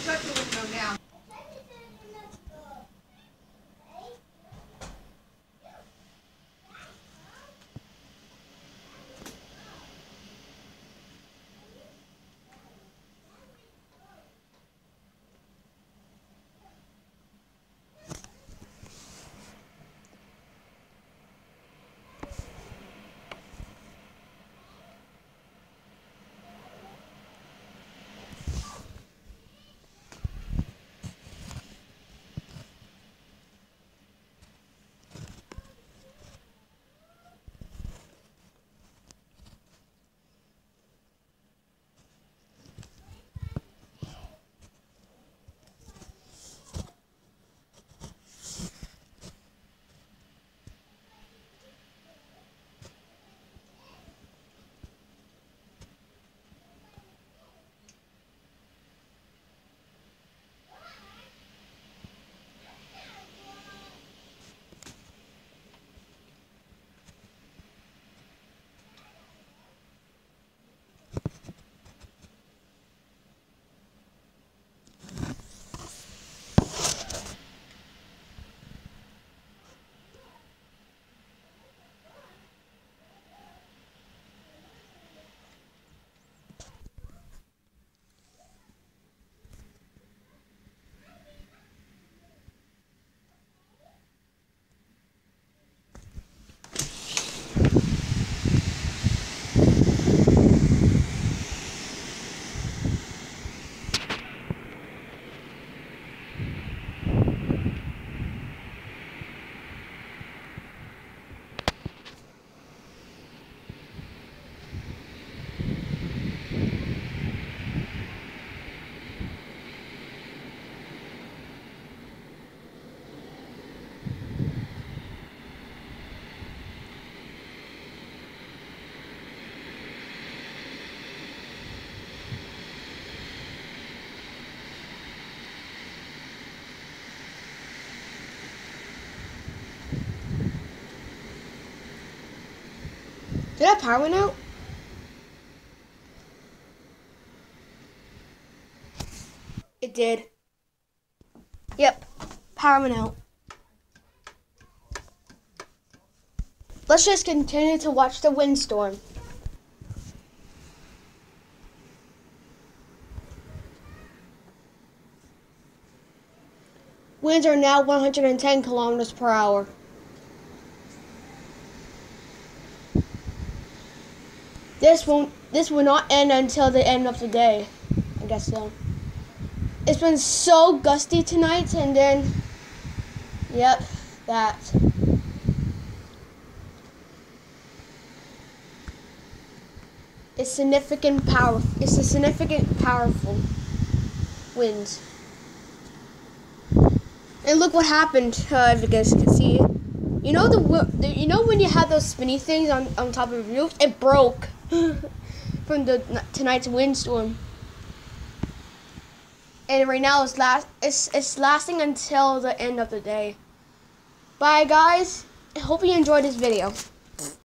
Shut the window now. Did that power went out? It did. Yep, power went out. Let's just continue to watch the windstorm. Winds are now 110 kilometers per hour. This will not end until the end of the day. I guess so. It's been so gusty tonight, and then, yep, that. It's a significant powerful winds. And look what happened, if you guys can see. You know when you have those spinny things on top of the roof? It broke from tonight's windstorm. And right now it's lasting until the end of the day. Bye guys. I hope you enjoyed this video.